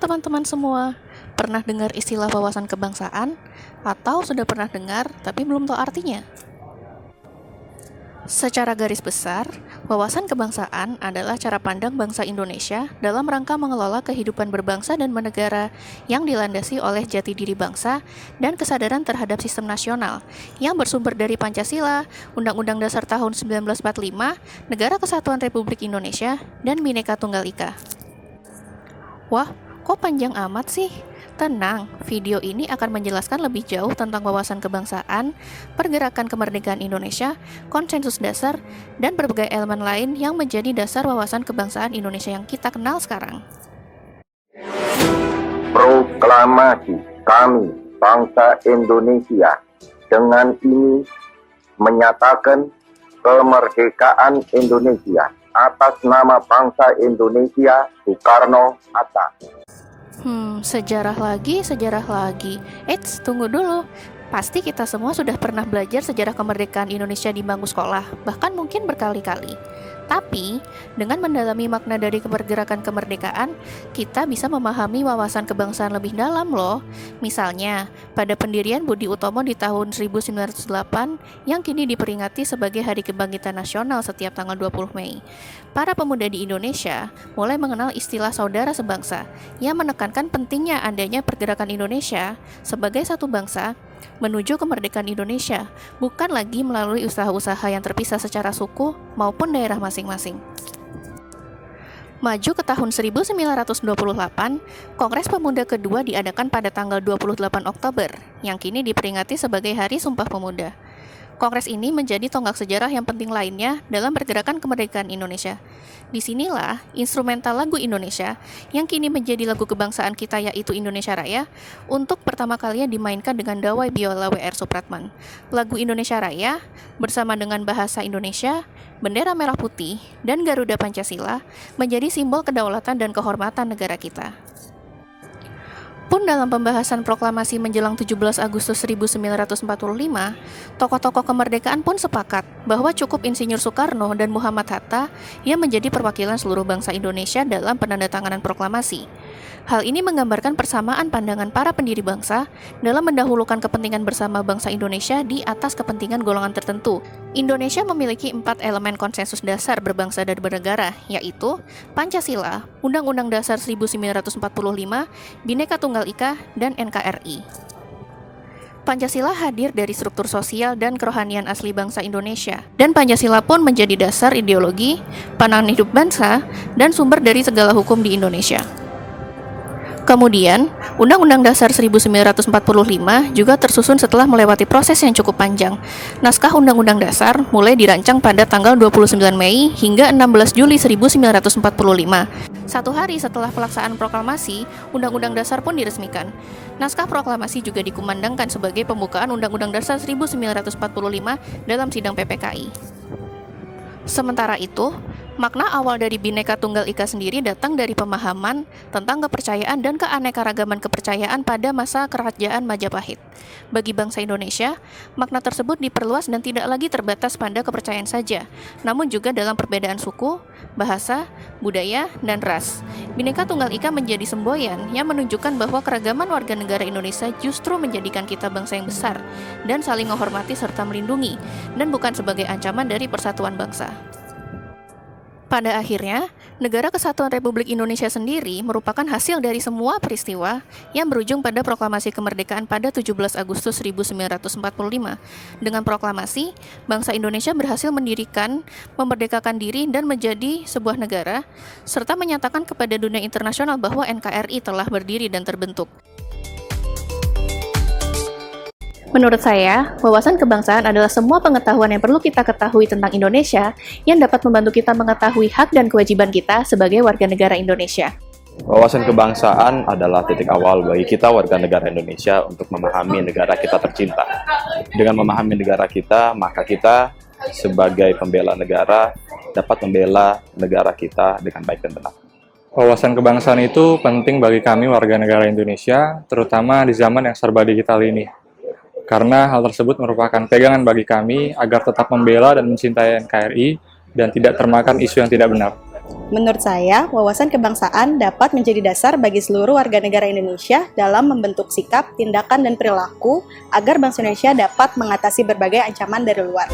teman-teman semua, pernah dengar istilah wawasan kebangsaan? Atau sudah pernah dengar tapi belum tahu artinya? Secara garis besar, wawasan kebangsaan adalah cara pandang bangsa Indonesia dalam rangka mengelola kehidupan berbangsa dan bernegara yang dilandasi oleh jati diri bangsa dan kesadaran terhadap sistem nasional yang bersumber dari Pancasila, Undang-Undang Dasar tahun 1945, Negara Kesatuan Republik Indonesia, dan Bhinneka Tunggal Ika. Wah, kok panjang amat sih? Tenang, video ini akan menjelaskan lebih jauh tentang wawasan kebangsaan, pergerakan kemerdekaan Indonesia, konsensus dasar, dan berbagai elemen lain yang menjadi dasar wawasan kebangsaan Indonesia yang kita kenal sekarang. Proklamasi kami, bangsa Indonesia, dengan ini menyatakan kemerdekaan Indonesia atas nama bangsa Indonesia Soekarno-Hatta. Sejarah lagi. Eits, tunggu dulu. Pasti kita semua sudah pernah belajar sejarah kemerdekaan Indonesia di bangku sekolah, bahkan mungkin berkali-kali. Tapi, dengan mendalami makna dari pergerakan kemerdekaan, kita bisa memahami wawasan kebangsaan lebih dalam loh. Misalnya, pada pendirian Budi Utomo di tahun 1908, yang kini diperingati sebagai Hari Kebangkitan Nasional setiap tanggal 20 Mei. Para pemuda di Indonesia mulai mengenal istilah saudara sebangsa, yang menekankan pentingnya adanya pergerakan Indonesia sebagai satu bangsa menuju kemerdekaan Indonesia, bukan lagi melalui usaha-usaha yang terpisah secara suku maupun daerah masing-masing. Maju ke tahun 1928, Kongres Pemuda kedua diadakan pada tanggal 28 Oktober, yang kini diperingati sebagai Hari Sumpah Pemuda. Kongres ini menjadi tonggak sejarah yang penting lainnya dalam pergerakan kemerdekaan Indonesia. Disinilah instrumental lagu Indonesia, yang kini menjadi lagu kebangsaan kita yaitu Indonesia Raya, untuk pertama kalinya dimainkan dengan dawai biola W.R. Supratman. Lagu Indonesia Raya, bersama dengan bahasa Indonesia, bendera merah putih, dan Garuda Pancasila, menjadi simbol kedaulatan dan kehormatan negara kita. Pun dalam pembahasan proklamasi menjelang 17 Agustus 1945, tokoh-tokoh kemerdekaan pun sepakat bahwa cukup Insinyur Soekarno dan Muhammad Hatta yang menjadi perwakilan seluruh bangsa Indonesia dalam penandatanganan proklamasi. Hal ini menggambarkan persamaan pandangan para pendiri bangsa dalam mendahulukan kepentingan bersama bangsa Indonesia di atas kepentingan golongan tertentu. Indonesia memiliki 4 elemen konsensus dasar berbangsa dan bernegara, yaitu Pancasila, Undang-Undang Dasar 1945, Bhinneka Tunggal Ika, dan NKRI. Pancasila hadir dari struktur sosial dan kerohanian asli bangsa Indonesia, dan Pancasila pun menjadi dasar ideologi, pandangan hidup bangsa, dan sumber dari segala hukum di Indonesia. Kemudian, Undang-Undang Dasar 1945 juga tersusun setelah melewati proses yang cukup panjang. Naskah Undang-Undang Dasar mulai dirancang pada tanggal 29 Mei hingga 16 Juli 1945. Satu hari setelah pelaksanaan proklamasi, Undang-Undang Dasar pun diresmikan. Naskah proklamasi juga dikumandangkan sebagai pembukaan Undang-Undang Dasar 1945 dalam sidang PPKI. Sementara itu, makna awal dari Bhinneka Tunggal Ika sendiri datang dari pemahaman tentang kepercayaan dan keanekaragaman kepercayaan pada masa Kerajaan Majapahit. Bagi bangsa Indonesia, makna tersebut diperluas dan tidak lagi terbatas pada kepercayaan saja, namun juga dalam perbedaan suku, bahasa, budaya, dan ras. Bhinneka Tunggal Ika menjadi semboyan yang menunjukkan bahwa keragaman warga negara Indonesia justru menjadikan kita bangsa yang besar dan saling menghormati serta melindungi, dan bukan sebagai ancaman dari persatuan bangsa. Pada akhirnya, Negara Kesatuan Republik Indonesia sendiri merupakan hasil dari semua peristiwa yang berujung pada proklamasi kemerdekaan pada 17 Agustus 1945. Dengan proklamasi, bangsa Indonesia berhasil mendirikan, memerdekakan diri dan menjadi sebuah negara, serta menyatakan kepada dunia internasional bahwa NKRI telah berdiri dan terbentuk. Menurut saya, wawasan kebangsaan adalah semua pengetahuan yang perlu kita ketahui tentang Indonesia yang dapat membantu kita mengetahui hak dan kewajiban kita sebagai warga negara Indonesia. Wawasan kebangsaan adalah titik awal bagi kita warga negara Indonesia untuk memahami negara kita tercinta. Dengan memahami negara kita, maka kita sebagai pembela negara dapat membela negara kita dengan baik dan benar. Wawasan kebangsaan itu penting bagi kami warga negara Indonesia, terutama di zaman yang serba digital ini. Karena hal tersebut merupakan pegangan bagi kami agar tetap membela dan mencintai NKRI dan tidak termakan isu yang tidak benar. Menurut saya, wawasan kebangsaan dapat menjadi dasar bagi seluruh warga negara Indonesia dalam membentuk sikap, tindakan, dan perilaku agar bangsa Indonesia dapat mengatasi berbagai ancaman dari luar.